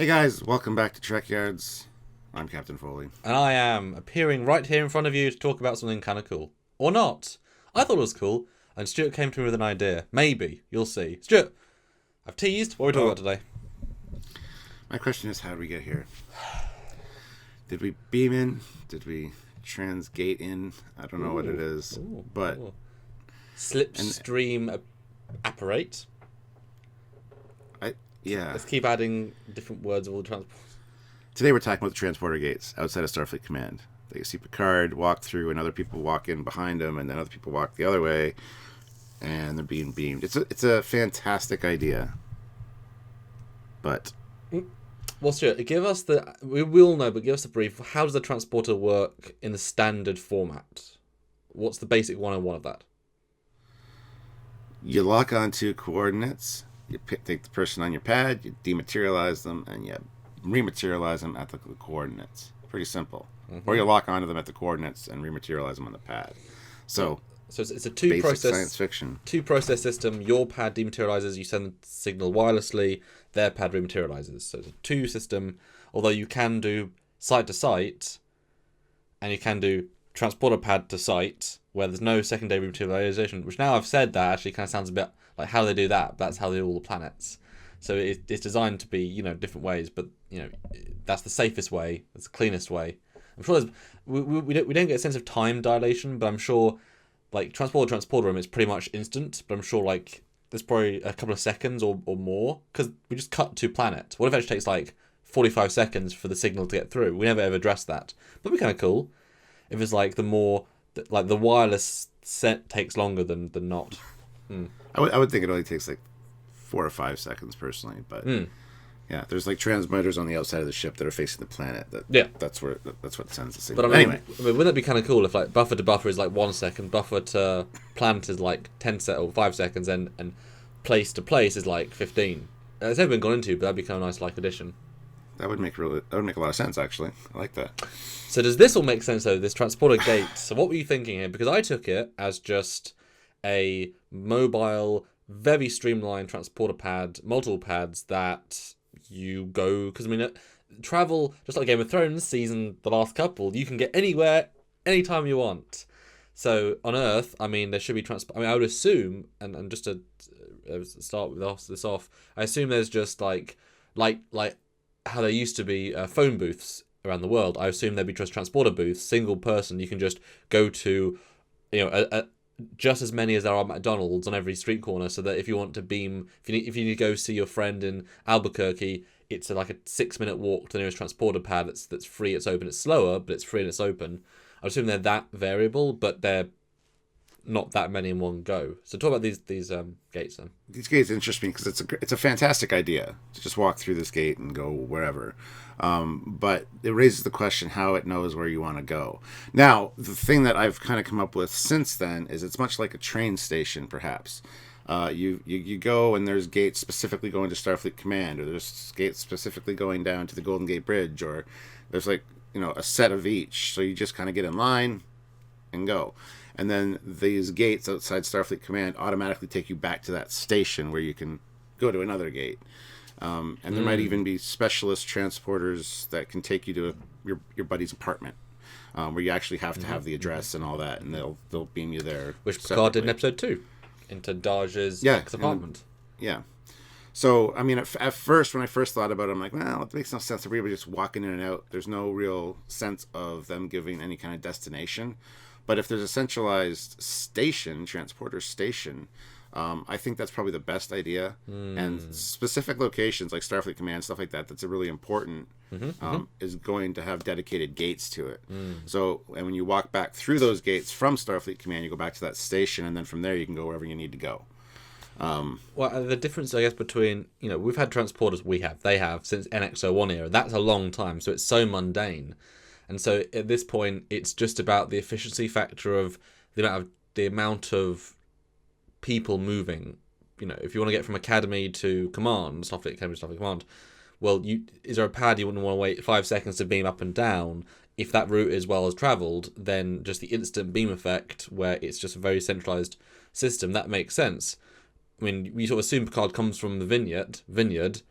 Hey guys, welcome back to Trekyards. I'm Captain Foley. And I am appearing right here in front of you to talk about something kind of cool. Or not. I thought it was cool, and Stuart came to me with an idea. Maybe. You'll see. Stuart, I've teased. What are we talking about today? My question is, how did we get here? Did we beam in? Did we transgate in? I don't know what it is. But Slipstream apparate. Yeah. Let's keep adding different words of all the transport. Today we're talking about the transporter gates outside of Starfleet Command. That you see Picard walk through, and other people walk in behind him, and then other people walk the other way, and they're being beamed. It's a fantastic idea. But Well, Stuart, give us we will know, but give us a brief. How does the transporter work in the standard format? What's the basic 101 of that? you lock onto coordinates. You take the person on your pad, you dematerialize them, and you rematerialize them at the coordinates. Pretty simple. Mm-hmm. Or you lock onto them at the coordinates and rematerialize them on the pad. So it's a two-process science fiction. Two-process system. Your pad dematerializes, you send the signal wirelessly, their pad rematerializes. So it's a two system, although you can do site to site, and you can do transporter pad to site, where there's no secondary rematerialization, which now I've said that actually kind of sounds a bit like how they do that. That's how they do all the planets. So it's designed to be, different ways, but, that's the safest way. That's the cleanest way. I'm sure we don't get a sense of time dilation, but I'm sure, like, transporter room is pretty much instant, but I'm sure, like, there's probably a couple of seconds or more, because we just cut to planet. What if it actually takes, like, 45 seconds for the signal to get through? We never ever addressed that. But it'd be kind of cool if it's, like, the wireless set takes longer than not. I would think it only takes, like, 4 or 5 seconds, personally, but... Yeah, there's like transmitters on the outside of the ship that are facing the planet. That's what sends the signal. But anyway, wouldn't that be kind of cool if like buffer to buffer is like 1 second, buffer to planet is like 10 or 5 seconds, and place to place is like 15. It's never been gone into, but that'd be kind of a nice like addition. That would make a lot of sense, actually. I like that. So does this all make sense though? This transporter gate. So what were you thinking here? Because I took it as just a mobile, very streamlined transporter pad, multiple pads that you go, because travel, just like Game of Thrones season, the last couple, you can get anywhere anytime you want. So on Earth, there should be I would assume, and just to start with this off, I assume there's just like how there used to be phone booths around the world. I assume there'd be just transporter booths, single person. You can just go to, just as many as there are McDonald's on every street corner, so that if you want to beam, if you need to go see your friend in Albuquerque, it's like a 6-minute walk to the nearest transporter pad that's free, it's open, it's slower, but it's free and it's open. I assume they're that variable, but they're not that many in one go. So talk about these gates then. These gates interest me because it's a fantastic idea to just walk through this gate and go wherever. But it raises the question how it knows where you want to go. Now, the thing that I've kind of come up with since then is it's much like a train station, perhaps. You go and there's gates specifically going to Starfleet Command, or there's gates specifically going down to the Golden Gate Bridge, or there's like, a set of each. So you just kind of get in line and go. And then these gates outside Starfleet Command automatically take you back to that station where you can go to another gate. And there might even be specialist transporters that can take you to your buddy's apartment, where you actually have to have the address and all that, and they'll beam you there. Which Picard did in episode 2, into Daj's ex-apartment. Yeah. So, at first, when I first thought about it, I'm like, well, it makes no sense. Everybody's just walking in and out. There's no real sense of them giving any kind of destination. But if there's a centralized transporter station, I think that's probably the best idea. And specific locations like Starfleet Command, stuff like that, that's really important, is going to have dedicated gates to it. So, and when you walk back through those gates from Starfleet Command, you go back to that station, and then from there you can go wherever you need to go. Well, the difference, I guess, between, we've had transporters, they have, since NX-01 era. That's a long time, so it's so mundane. And so at this point, it's just about the efficiency factor of the amount of people moving. If you want to get from Academy to Command, Starfleet Academy to Starfleet Command, well, is there a pad you wouldn't want to wait 5 seconds to beam up and down? If that route is well as travelled, then just the instant beam effect, where it's just a very centralised system, that makes sense. We sort of assume Picard comes from the vineyard,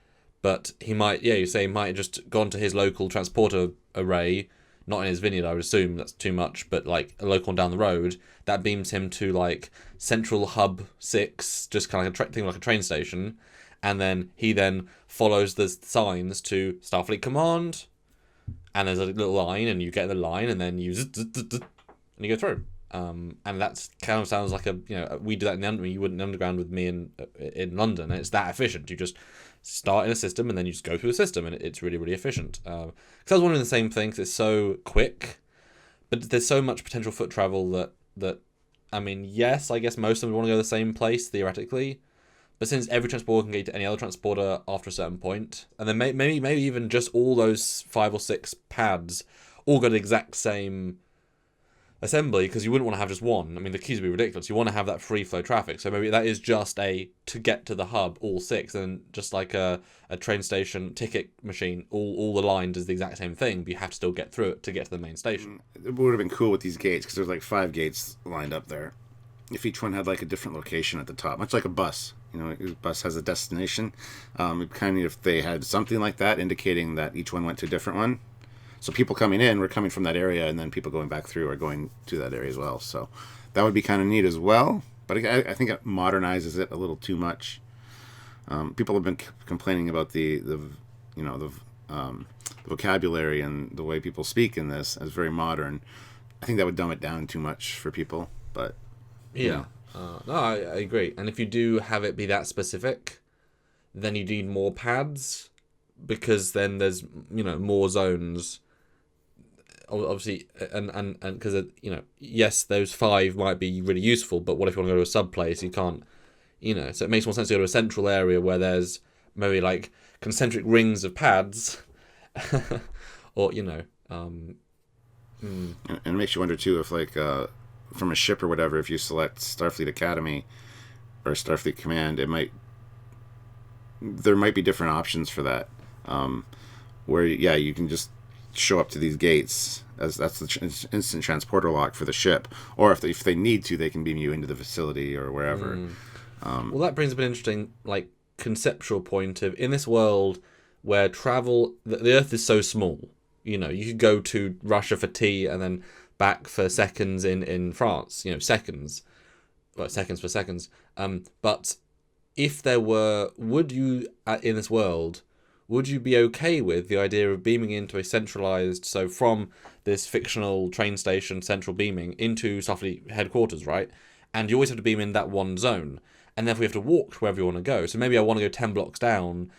But he might, you say he might have just gone to his local transporter array, not in his vineyard, I would assume that's too much, but like a local one down the road, that beams him to like Central Hub 6, just kind of like thing like a train station, and then he then follows the signs to Starfleet Command, and there's a little line, and you get the line, and then you and you go through. And that's kind of sounds like we do that in the underground. You wouldn't underground with me in London, and it's that efficient. You just start in a system and then you just go through the system, and it's really, really efficient. Because I was wondering the same thing, because it's so quick, but there's so much potential foot travel that I mean, yes, I guess most of them would want to go to the same place theoretically, but since every transporter can get to any other transporter after a certain point, and then maybe even just all those 5 or 6 pads all go to the exact same assembly, because you wouldn't want to have just one. I mean, the keys would be ridiculous. You want to have that free flow traffic. So maybe that is just to get to the hub, all 6, and just like a train station ticket machine, all the line does the exact same thing, but you have to still get through it to get to the main station. It would have been cool with these gates, because there's like 5 gates lined up there. If each one had like a different location at the top, much like a bus. A bus has a destination. If they had something like that, indicating that each one went to a different one. So people coming in were coming from that area, and then people going back through are going to that area as well. So that would be kind of neat as well. But I think it modernizes it a little too much. People have been complaining about the vocabulary and the way people speak in this as very modern. I think that would dumb it down too much for people. But yeah, no, I agree. And if you do have it be that specific, then you need more pads, because then there's more zones. Obviously, and because yes, those 5 might be really useful, but what if you want to go to a sub place? You can't, so it makes more sense to go to a central area where there's maybe like concentric rings of pads, or And it makes you wonder too if from a ship or whatever, if you select Starfleet Academy or Starfleet Command, there might be different options for that, where you can just show up to these gates, as that's the instant transporter lock for the ship, or if they need to, they can beam you into the facility or wherever. Well, that brings up an interesting conceptual point of, in this world where travel, the Earth is so small, you could go to Russia for tea and then back for seconds in France, seconds for seconds. But if there were, would you in this world, would you be okay with the idea of beaming into a centralized, so from this fictional train station, central beaming, into Starfleet headquarters, right? And you always have to beam in that one zone. And therefore you have to walk to wherever you want to go. So maybe I want to go 10 blocks down.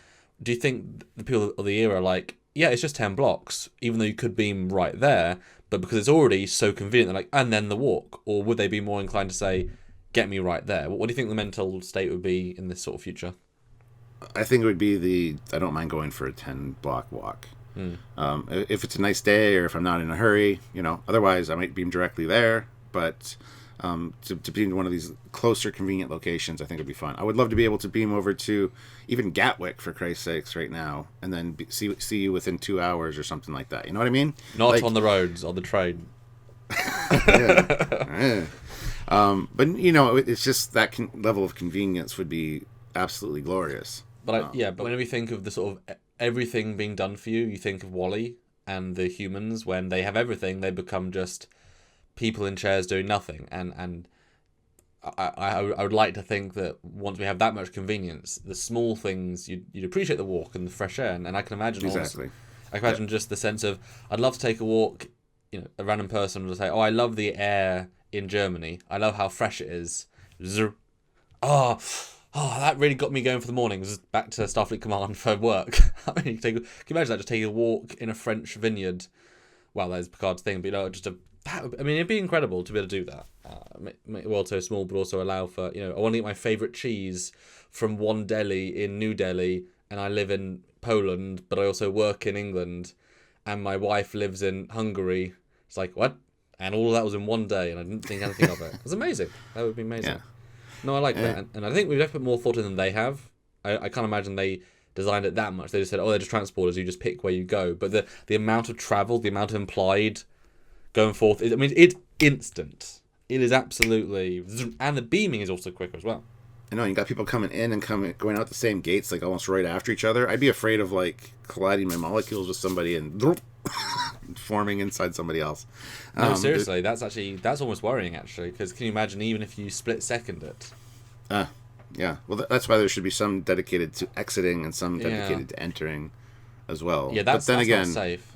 Do you think the people of the era are like, yeah, it's just 10 blocks, even though you could beam right there, but because it's already so convenient, they're like, and then the walk? Or would they be more inclined to say, get me right there? What do you think the mental state would be in this sort of future? I think it would be I don't mind going for a 10-block walk. If it's a nice day, or if I'm not in a hurry, otherwise I might beam directly there. But to be in one of these closer, convenient locations, I think would be fun. I would love to be able to beam over to even Gatwick, for Christ's sakes, right now, and then see you within 2 hours or something like that. You know what I mean? Not on the roads, on the train. Yeah. But it's just that level of convenience would be absolutely glorious. But but whenever you think of the sort of everything being done for you, you think of Wall-E and the humans. When they have everything, they become just people in chairs doing nothing. And I would like to think that once we have that much convenience, the small things, you'd appreciate the walk and the fresh air. And I can imagine just the sense of, I'd love to take a walk. A random person will say, "Oh, I love the air in Germany. I love how fresh it is." Oh, that really got me going for the mornings. Back to Starfleet Command for work. I mean, can you imagine that? Just taking a walk in a French vineyard. Well, that is Picard's thing, but it'd be incredible to be able to do that. Make the world so small, but also allow for, I want to eat my favourite cheese from one deli in New Delhi, and I live in Poland, but I also work in England, and my wife lives in Hungary. It's like, what? And all of that was in one day, and I didn't think anything of it. It was amazing. That would be amazing. Yeah. No, I like that. And I think we've definitely put more thought in than they have. I can't imagine they designed it that much. They just said, they're just transporters, you just pick where you go. But the amount of travel, the amount of implied going forth, it's instant. It is absolutely... And the beaming is also quicker as well. I know you got people coming in and going out the same gates, like almost right after each other. I'd be afraid of like colliding my molecules with somebody and forming inside somebody else. No, seriously, that's almost worrying actually, because can you imagine even if you split second it? Yeah. Well, that's why there should be some dedicated to exiting and some dedicated to entering, as well. Yeah, that's not safe.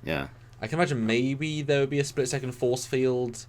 Yeah. I can imagine maybe there would be a split second force field.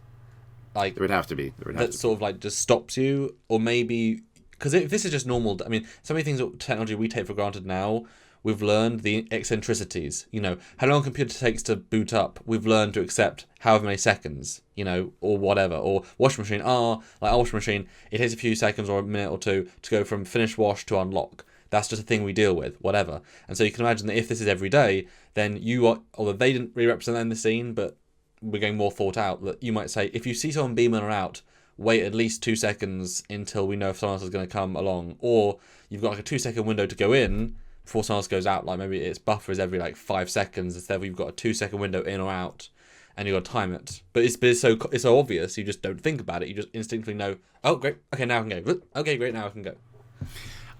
Like there would have to be. That sort of like just stops you, or maybe because if this is just normal. I mean, so many things technology we take for granted now. We've learned the eccentricities. You know, how long a computer takes to boot up. We've learned to accept however many seconds. You know, or whatever. Or washing machine. Like our washing machine, it takes a few seconds or a minute or two to go from finish wash to unlock. That's just a thing we deal with, whatever. And so you can imagine that if this is every day, then you are, although they didn't really represent that in the scene, but we're getting more thought out, that you might say, if you see someone beaming or out, wait at least 2 seconds until we know if someone else is going to come along. Or you've got like a 2-second window to go in before someone else goes out. Like maybe its buffer is every like 5 seconds. Instead of you've got a 2-second window in or out, and you've got to time it. But it's so obvious, you just don't think about it. You just instinctively know, oh, great, okay, now I can go. Okay, great, now I can go.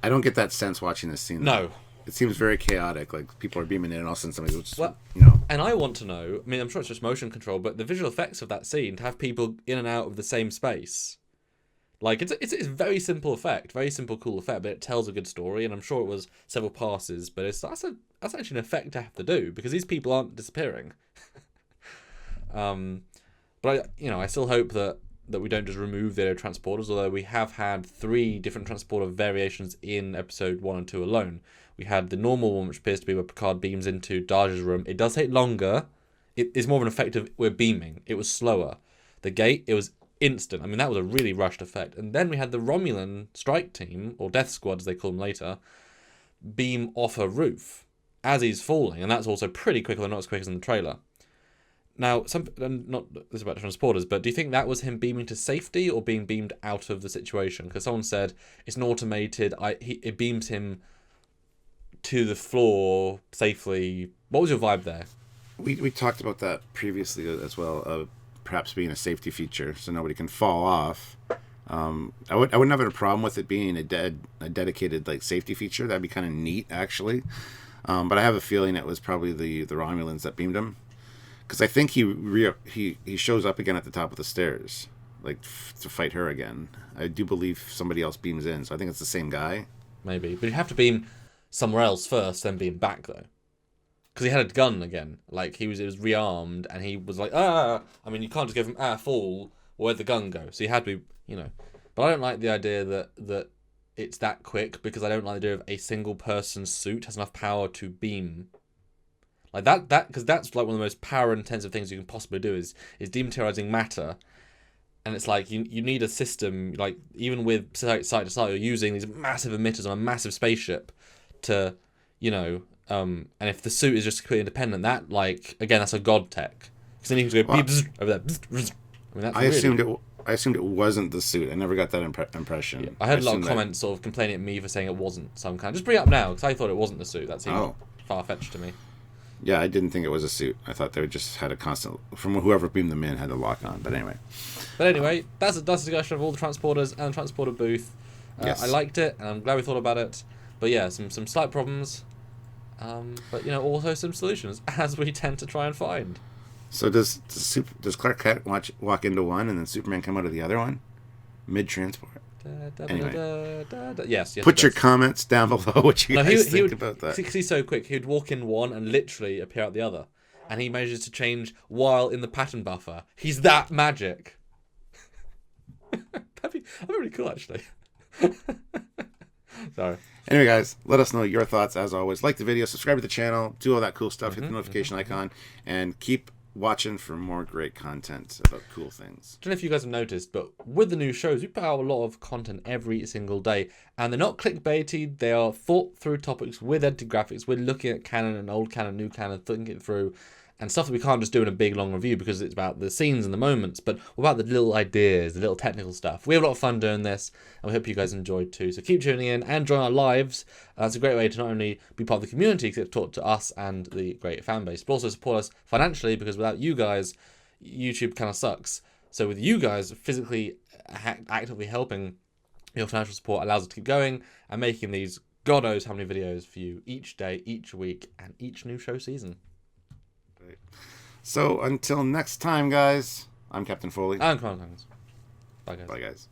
I don't get that sense watching this scene. No. It seems very chaotic. Like people are beaming in, and all of a sudden somebody will just, And I want to know. I mean, I'm sure it's just motion control, but the visual effects of that scene to have people in and out of the same space, like it's a very simple effect, very simple, cool effect, but it tells a good story. And I'm sure it was several passes, but that's actually an effect to have to do because these people aren't disappearing. But I still hope that we don't just remove the transporters, although we have had 3 different transporter variations in episode 1 and 2 alone. We had the normal one, which appears to be where Picard beams into Darge's room. It does take longer. It is more of an effect of we're beaming. It was slower. The gate, it was instant. I mean, that was a really rushed effect. And then we had the Romulan strike team, or Death Squad as they call them later, beam off a roof as he's falling. And that's also pretty quick, although not as quick as in the trailer. Now, not this is about transporters, but do you think that was him beaming to safety or being beamed out of the situation? Because someone said it's an automated. It beams him to the floor safely. What was your vibe there? We talked about that previously as well. Perhaps being a safety feature, so nobody can fall off. I wouldn't have a problem with it being a dedicated like safety feature. That'd be kind of neat, actually. But I have a feeling it was probably the Romulans that beamed him. Because I think he shows up again at the top of the stairs, like to fight her again. I do believe somebody else beams in, so I think it's the same guy. Maybe, but you have to beam somewhere else first, then beam back though, because he had a gun again. Like it was rearmed, and he was like, ah. I mean, you can't just go from fall. Where'd the gun go? So you had to be, But I don't like the idea that it's that quick because I don't like the idea of a single person's suit has enough power to beam. Like that because that's like one of the most power intensive things you can possibly do is dematerializing matter, and it's like you need a system like even with site to site you're using these massive emitters on a massive spaceship to and if the suit is just completely independent, that like again that's a god tech because then you can go beep over there. I mean, that's I assumed it wasn't the suit. I never got that impression. Yeah, I heard a lot of comments sort of complaining at me for saying it wasn't. So I'm kind of just bring it up now because I thought it wasn't the suit. That seemed far fetched to me. Yeah, I didn't think it was a suit. I thought they just had a constant, from whoever beamed them in, had a lock on. But anyway, that's a discussion of all the transporters and the transporter booth. Yes. I liked it, and I'm glad we thought about it. But yeah, some slight problems, but also some solutions, as we tend to try and find. So does Clark Kent walk into one, and then Superman come out of the other one, mid transport? Anyway, yes. Put your comments down below what you guys think about that. Because he's so quick, he'd walk in one and literally appear out the other, and he manages to change while in the pattern buffer. He's that magic. that'd be really cool, actually. Sorry. Anyway, guys, let us know your thoughts as always. Like the video, subscribe to the channel, do all that cool stuff. Hit the notification icon, and keep watching for more great content about cool things. I don't know if you guys have noticed, but with the new shows, we put out a lot of content every single day, and they're not clickbaity. They are thought through topics with edited graphics. We're looking at canon and old canon, new canon, thinking it through, and stuff that we can't just do in a big long review because it's about the scenes and the moments, but what about the little ideas, the little technical stuff. We have a lot of fun doing this, and we hope you guys enjoyed too. So keep tuning in and join our lives. It's a great way to not only be part of the community, because it's talk to us and the great fan base, but also support us financially, because without you guys, YouTube kind of sucks. So with you guys physically actively helping, Your financial support allows us to keep going and making these God knows how many videos for you each day, each week, and each new show season. Great. So until next time, guys, I'm Captain Foley. And Bye, guys. Bye, guys.